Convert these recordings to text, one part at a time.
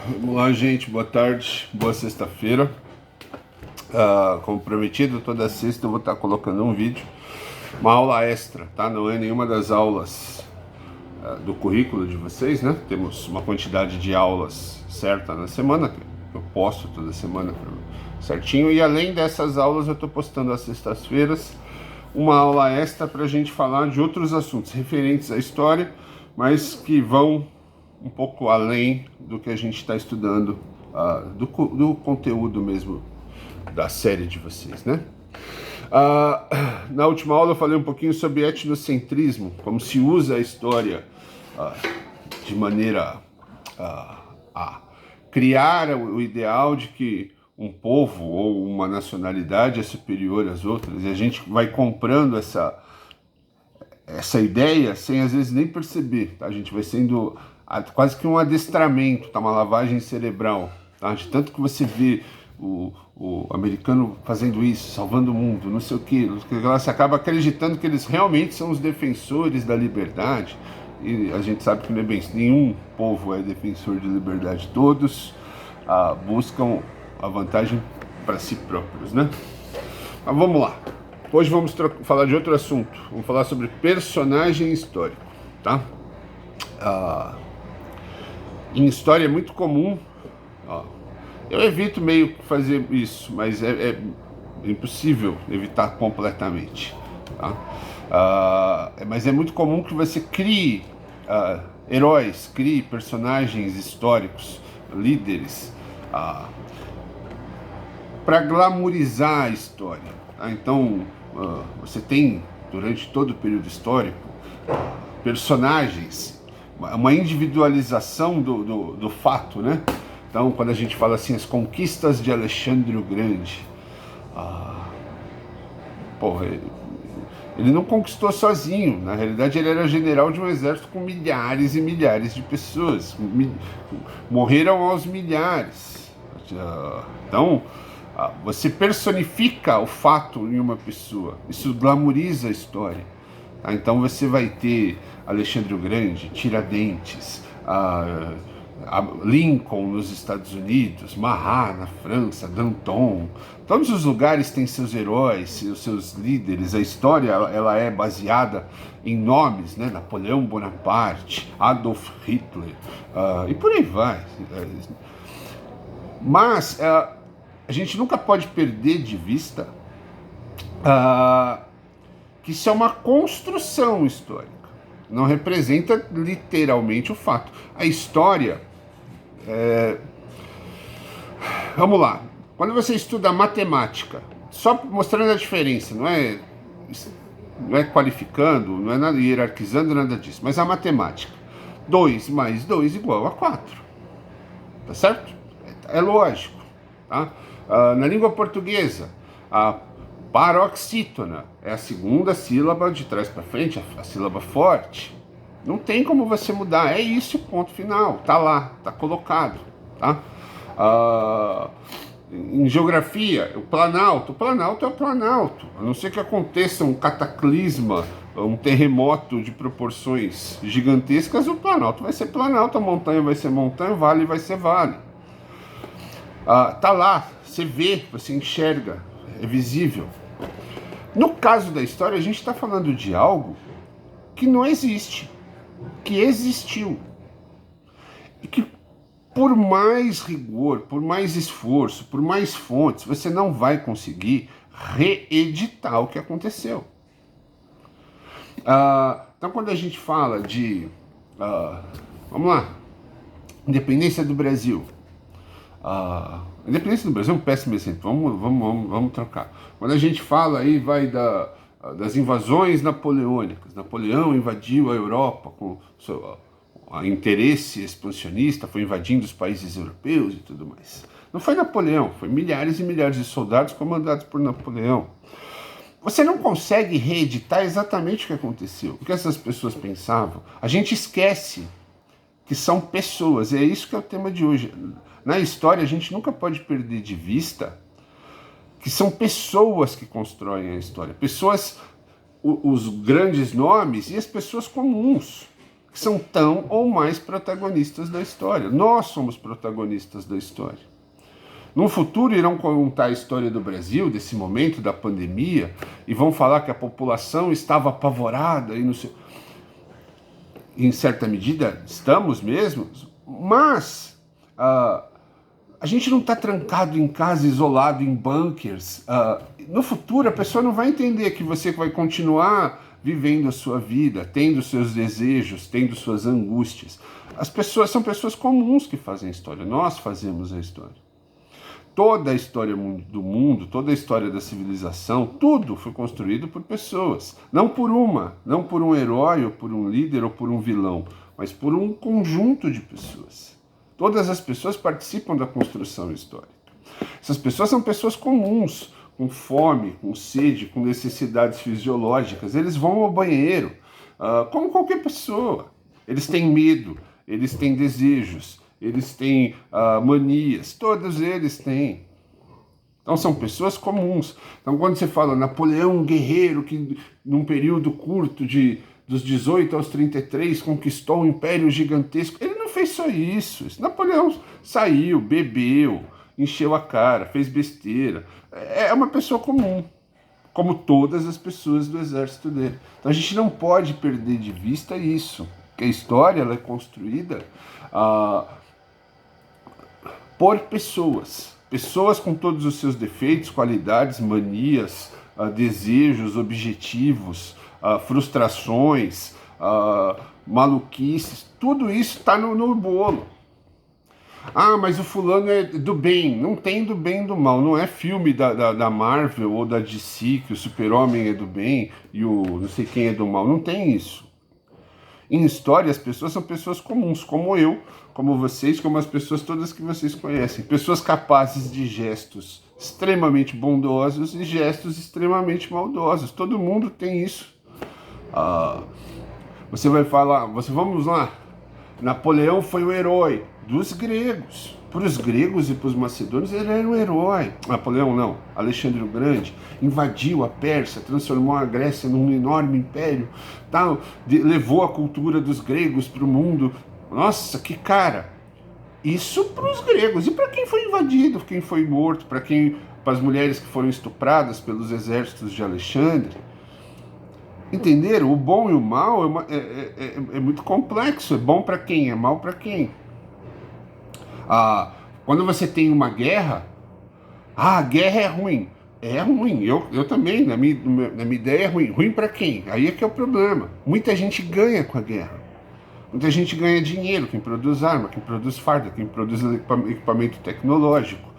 Vamos lá, gente. Boa tarde, boa sexta-feira. Como prometido, toda sexta eu vou estar colocando um vídeo, uma aula extra, tá? Não é nenhuma das aulas do currículo de vocês, né? Temos uma quantidade de aulas certa na semana, que eu posto toda semana certinho, e além dessas aulas eu estou postando às sextas-feiras uma aula extra para a gente falar de outros assuntos referentes à história, mas que vão um pouco além do que a gente está estudando, do conteúdo mesmo da série de vocês, né? Na última aula eu falei um pouquinho sobre etnocentrismo, como se usa a história de maneira a criar o ideal de que um povo ou uma nacionalidade é superior às outras, e a gente vai comprando essa ideia sem às vezes nem perceber, tá? A gente vai sendo quase que um adestramento, tá? Uma lavagem cerebral, tá? De tanto que você vê o americano fazendo isso, salvando o mundo, não sei o que, você acaba acreditando que eles realmente são os defensores da liberdade, e a gente sabe que não é bem, nenhum povo é defensor de liberdade, todos buscam a vantagem para si próprios, né? Mas vamos lá. Hoje vamos falar de outro assunto. Vamos falar sobre personagem histórico, tá? Em história é muito comum. Eu evito meio que fazer isso, mas é impossível evitar completamente, tá? Mas é muito comum que você crie heróis, crie personagens históricos, líderes, para glamorizar a história. Tá? Então, você tem, durante todo o período histórico, personagens, uma individualização do fato, né? Então, quando a gente fala assim, as conquistas de Alexandre o Grande, ele não conquistou sozinho. Na realidade, ele era general de um exército com milhares e milhares de pessoas. Morreram aos milhares. Então, você personifica o fato em uma pessoa. Isso glamoriza a história. Então você vai ter Alexandre o Grande, Tiradentes, Lincoln nos Estados Unidos, Marat na França, Danton. Todos os lugares têm seus heróis, seus líderes. A história ela é baseada em nomes, né? Napoleão Bonaparte, Adolf Hitler, e por aí vai. Mas a gente nunca pode perder de vista que isso é uma construção histórica. Não representa literalmente o fato. A história Vamos lá. Quando você estuda matemática, só mostrando a diferença, não é qualificando, não é nada, hierarquizando, nada disso, mas a matemática. 2 mais 2 igual a 4. Tá certo? É lógico. Tá? Na língua portuguesa, a paroxítona é a segunda sílaba de trás para frente, a sílaba forte. Não tem como você mudar, é isso, ponto final. Tá lá, tá colocado. Tá? Em geografia, o planalto é o planalto. A não ser que aconteça um cataclisma, um terremoto de proporções gigantescas, o planalto vai ser planalto, a montanha vai ser montanha, o vale vai ser vale. Tá lá, você vê, você enxerga, é visível. No caso da história, a gente está falando de algo que não existe, que existiu, e que por mais rigor, por mais esforço, por mais fontes, você não vai conseguir reeditar o que aconteceu. Então, quando a gente fala de, vamos lá, independência do Brasil. Independência do Brasil é um péssimo exemplo, vamos trocar. Quando a gente fala aí, vai das invasões napoleônicas. Napoleão invadiu a Europa com interesse expansionista, foi invadindo os países europeus e tudo mais. Não foi Napoleão, foi milhares e milhares de soldados comandados por Napoleão. Você não consegue reeditar exatamente o que aconteceu, o que essas pessoas pensavam. A gente esquece que são pessoas, e é isso que é o tema de hoje. Na história, a gente nunca pode perder de vista que são pessoas que constroem a história. Pessoas, os grandes nomes e as pessoas comuns. que são tão ou mais protagonistas da história. Nós somos protagonistas da história. No futuro irão contar a história do Brasil, desse momento da pandemia, e vão falar que a população estava apavorada e não sei... Em certa medida, estamos mesmo, mas a gente não está trancado em casa, isolado em bunkers. No futuro, a pessoa não vai entender que você vai continuar vivendo a sua vida, tendo seus desejos, tendo suas angústias. As pessoas são pessoas comuns que fazem a história, nós fazemos a história. Toda a história do mundo, toda a história da civilização, tudo foi construído por pessoas. Não por um herói, ou por um líder, ou por um vilão, mas por um conjunto de pessoas. Todas as pessoas participam da construção histórica. Essas pessoas são pessoas comuns, com fome, com sede, com necessidades fisiológicas. Eles vão ao banheiro, como qualquer pessoa. Eles têm medo, eles têm desejos, eles têm manias, todos eles têm. Então são pessoas comuns. Então quando você fala Napoleão, um guerreiro que num período curto dos 18 aos 33 conquistou um império gigantesco, ele não fez só isso. Napoleão saiu, bebeu, encheu a cara, fez besteira. É uma pessoa comum, como todas as pessoas do exército dele. Então a gente não pode perder de vista isso, que a história ela é construída por pessoas com todos os seus defeitos, qualidades, manias, desejos, objetivos, frustrações, maluquices, tudo isso está no bolo. Mas o fulano é do bem. Não tem do bem e do mal. Não é filme da Marvel ou da DC que o super-homem é do bem e o não sei quem é do mal. Não tem isso. Em história, as pessoas são pessoas comuns, como eu, como vocês, como as pessoas todas que vocês conhecem. Pessoas capazes de gestos extremamente bondosos e gestos extremamente maldosos. Todo mundo tem isso. Você vai falar, vamos lá, Napoleão foi o herói dos gregos. Para os gregos e para os macedônios ele era um herói. Napoleão não, Alexandre o Grande invadiu a Pérsia, transformou a Grécia num enorme império, tal, levou a cultura dos gregos para o mundo. Nossa, que cara! Isso para os gregos. E para quem foi invadido, quem foi morto, para as mulheres que foram estupradas pelos exércitos de Alexandre. Entenderam? O bom e o mal é muito complexo. É bom para quem? É mal para quem? Quando você tem uma guerra, a guerra é ruim. É ruim, eu também, na minha ideia é ruim. Ruim para quem? Aí é que é o problema. Muita gente ganha com a guerra. Muita gente ganha dinheiro, quem produz arma, quem produz farda, quem produz equipamento tecnológico.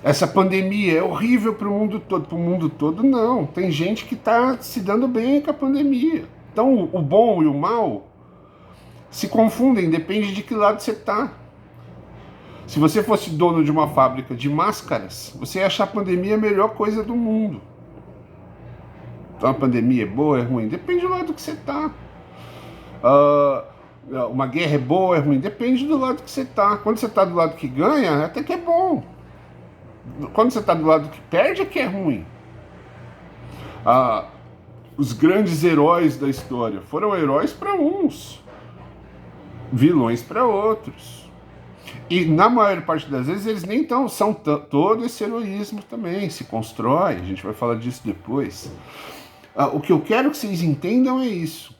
Essa pandemia é horrível para o mundo todo. Para o mundo todo, não. Tem gente que está se dando bem com a pandemia. Então, o bom e o mal se confundem, depende de que lado você está. Se você fosse dono de uma fábrica de máscaras, você ia achar a pandemia a melhor coisa do mundo. Então a pandemia é boa, é ruim? Depende do lado que você está. Uma guerra é boa, é ruim? Depende do lado que você está. Quando você está do lado que ganha, até que é bom. Quando você está do lado que perde, é que é ruim. Os grandes heróis da história foram heróis para uns, vilões para outros. E na maior parte das vezes eles nem são todo esse heroísmo também, se constrói, a gente vai falar disso depois. O que eu quero que vocês entendam é isso,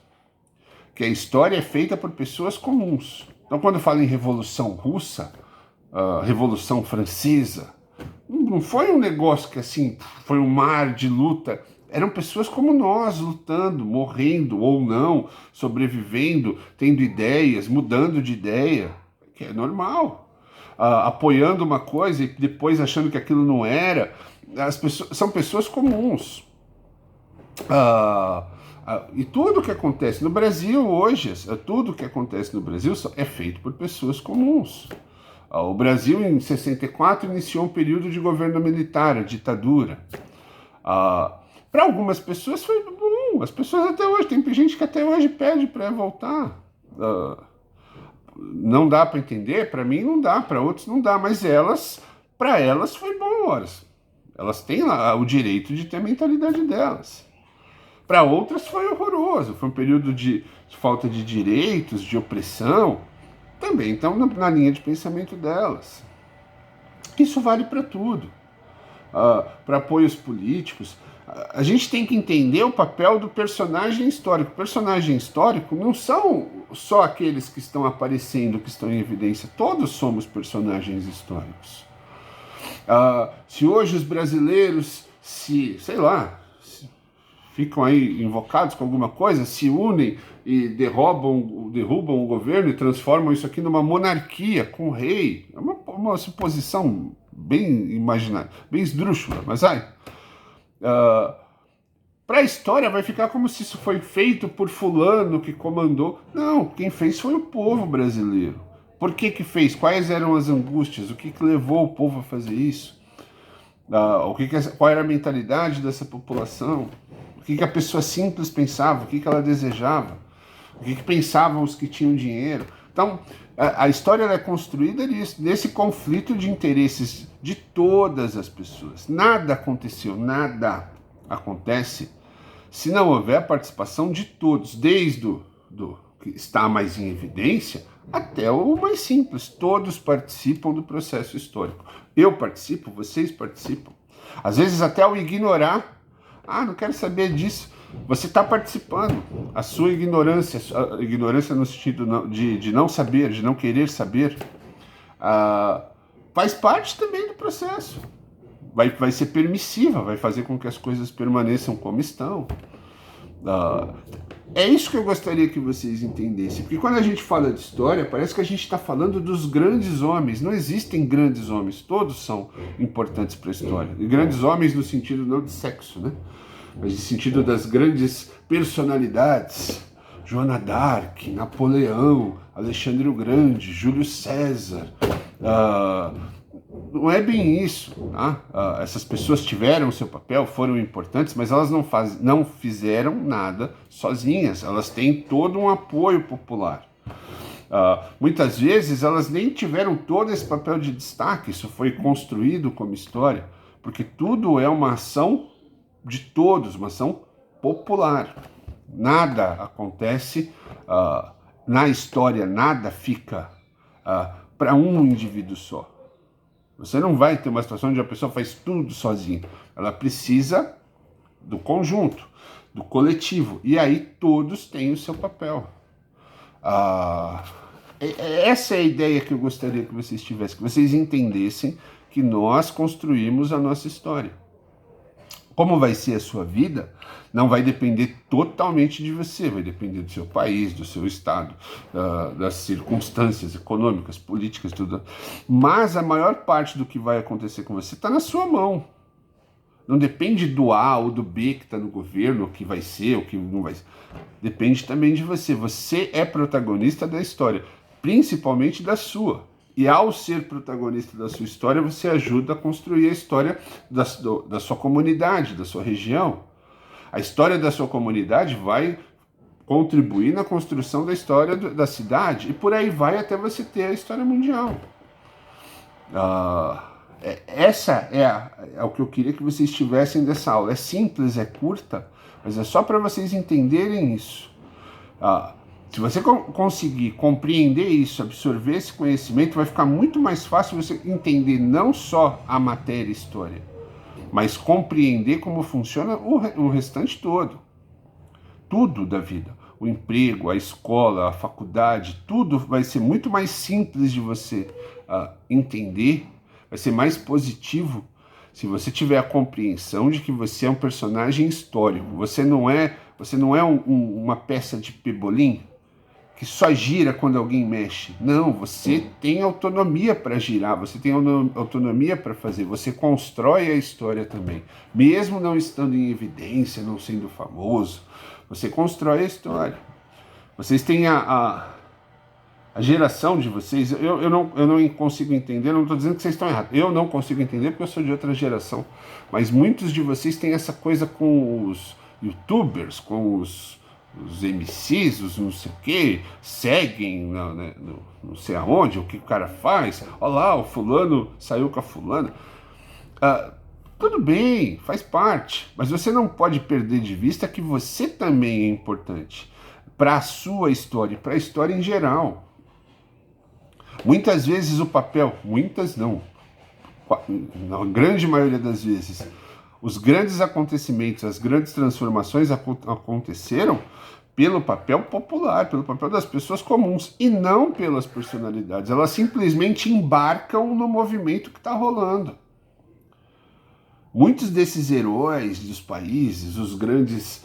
que a história é feita por pessoas comuns. Então quando eu falo em Revolução Russa, Revolução Francesa, não foi um negócio que assim, foi um mar de luta. Eram pessoas como nós, lutando, morrendo ou não, sobrevivendo, tendo ideias, mudando de ideia, que é normal. Apoiando uma coisa e depois achando que aquilo não era. São pessoas comuns. E tudo que acontece no Brasil hoje, tudo que acontece no Brasil é feito por pessoas comuns. O Brasil, em 64, iniciou um período de governo militar, a ditadura. Para algumas pessoas foi bom. As pessoas até hoje, tem gente que até hoje pede para voltar. Não dá para entender, para mim não dá, para outros não dá, mas para elas foi bom. Elas têm lá o direito de ter a mentalidade delas. Para outras foi horroroso, foi um período de falta de direitos, de opressão, também estão na linha de pensamento delas. Isso vale para tudo. Para apoios políticos, a gente tem que entender o papel do personagem histórico. O personagem histórico não são só aqueles que estão aparecendo, que estão em evidência. Todos somos personagens históricos. Se hoje os brasileiros sei lá, ficam aí invocados com alguma coisa, se unem e derrubam o governo e transformam isso aqui numa monarquia com o rei, é uma suposição bem imaginária, bem esdrúxula, mas para a história vai ficar como se isso foi feito por fulano que comandou. Não, quem fez foi o povo brasileiro. Por que fez? Quais eram as angústias? O que levou o povo a fazer isso? Qual era a mentalidade dessa população? O que a pessoa simples pensava? O que ela desejava? O que pensavam os que tinham dinheiro? Então, a história é construída nesse conflito de interesses de todas as pessoas. Nada aconteceu, nada acontece se não houver a participação de todos, desde do que está mais em evidência até o mais simples. Todos participam do processo histórico. Eu participo, vocês participam. Às vezes até ao ignorar, não quero saber disso. Você está participando. A sua ignorância, a ignorância no sentido de não saber, de não querer saber, faz parte também do processo. Vai ser permissiva, vai fazer com que as coisas permaneçam como estão. É isso que eu gostaria que vocês entendessem, porque quando a gente fala de história, parece que a gente está falando dos grandes homens. Não existem grandes homens, todos são importantes para a história. E grandes homens no sentido não de sexo, né? Mas no sentido das grandes personalidades. Joana d'Arc, Napoleão, Alexandre o Grande, Júlio César. Não é bem isso, tá? Essas pessoas tiveram o seu papel, foram importantes, mas elas não fizeram nada sozinhas. Elas têm todo um apoio popular. Muitas vezes elas nem tiveram todo esse papel de destaque. Isso foi construído como história, porque tudo é uma ação de todos, uma ação popular. Nada acontece na história, nada fica para um indivíduo só. Você não vai ter uma situação onde a pessoa faz tudo sozinha. Ela precisa do conjunto, do coletivo. E aí todos têm o seu papel. Essa é a ideia que eu gostaria que vocês tivessem, que vocês entendessem que nós construímos a nossa história. Como vai ser a sua vida, não vai depender totalmente de você, vai depender do seu país, do seu estado, das circunstâncias econômicas, políticas, tudo. Mas a maior parte do que vai acontecer com você está na sua mão. Não depende do A ou do B que está no governo, o que vai ser, o que não vai ser. Depende também de você. Você é protagonista da história, principalmente da sua. E ao ser protagonista da sua história, você ajuda a construir a história da sua comunidade, da sua região. A história da sua comunidade vai contribuir na construção da história da cidade, e por aí vai até você ter a história mundial. Essa é o que eu queria que vocês tivessem dessa aula. É simples, é curta, mas é só para vocês entenderem isso. Se você conseguir compreender isso, absorver esse conhecimento, vai ficar muito mais fácil você entender não só a matéria história, mas compreender como funciona o restante todo. Tudo da vida. O emprego, a escola, a faculdade, tudo vai ser muito mais simples de você entender, vai ser mais positivo se você tiver a compreensão de que você é um personagem histórico. Você não é uma peça de pebolim que só gira quando alguém mexe. Não, você tem autonomia para girar, você tem autonomia para fazer, você constrói a história também. Mesmo não estando em evidência, não sendo famoso, você constrói a história. Vocês têm a geração de vocês, eu não consigo entender, não estou dizendo que vocês estão errados, eu não consigo entender porque eu sou de outra geração, mas muitos de vocês têm essa coisa com os youtubers, com os MCs, os não sei o que, seguem não sei aonde, o que o cara faz. Olha lá, o fulano saiu com a fulana. Tudo bem, faz parte, mas você não pode perder de vista que você também é importante para a sua história, para a história em geral. Muitas vezes o papel, muitas não, na grande maioria das vezes, os grandes acontecimentos, as grandes transformações aconteceram pelo papel popular, pelo papel das pessoas comuns e não pelas personalidades. Elas simplesmente embarcam no movimento que está rolando. Muitos desses heróis dos países, os grandes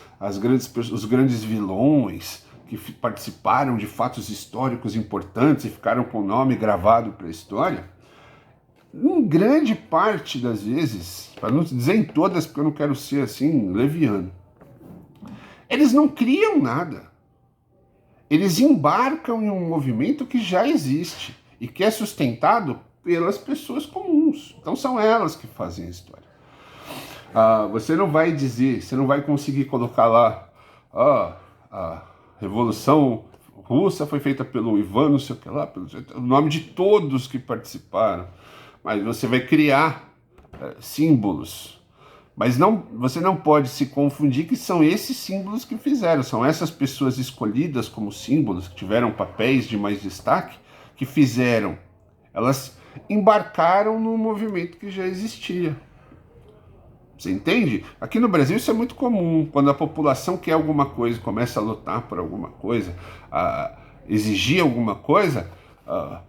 vilões que participaram de fatos históricos importantes e ficaram com o nome gravado para a história, em grande parte das vezes, para não dizer em todas, porque eu não quero ser assim leviano, eles não criam nada. Eles embarcam em um movimento que já existe e que é sustentado pelas pessoas comuns. Então são elas que fazem a história. Você não vai dizer, você não vai conseguir colocar lá, a Revolução Russa foi feita pelo Ivan, não sei o que lá, o nome de todos que participaram, mas você vai criar símbolos. Mas você não pode se confundir que são esses símbolos que fizeram, são essas pessoas escolhidas como símbolos, que tiveram papéis de mais destaque, que fizeram. Elas embarcaram num movimento que já existia. Você entende? Aqui no Brasil isso é muito comum. Quando a população quer alguma coisa, começa a lutar por alguma coisa, a exigir alguma coisa,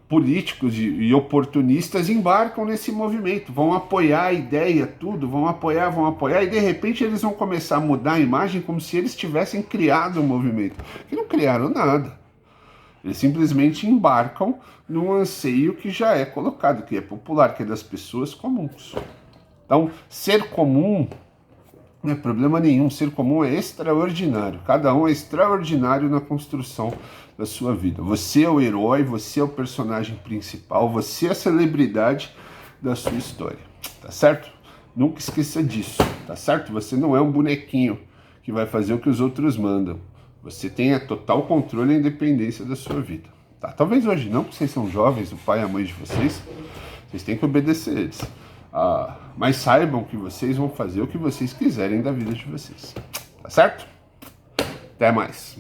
políticos e oportunistas embarcam nesse movimento, vão apoiar a ideia, tudo, vão apoiar, e de repente eles vão começar a mudar a imagem como se eles tivessem criado um movimento. Que não criaram nada. Eles simplesmente embarcam num anseio que já é colocado, que é popular, que é das pessoas comuns. Então, ser comum não é problema nenhum, ser comum é extraordinário. Cada um é extraordinário na construção da sua vida. Você é o herói, você é o personagem principal, você é a celebridade da sua história, tá certo? Nunca esqueça disso, tá certo? Você não é um bonequinho que vai fazer o que os outros mandam. Você tem a total controle e independência da sua vida. Tá? Talvez hoje não, porque vocês são jovens, o pai e a mãe de vocês têm que obedecer eles. Mas saibam que vocês vão fazer o que vocês quiserem da vida de vocês. Tá certo? Até mais.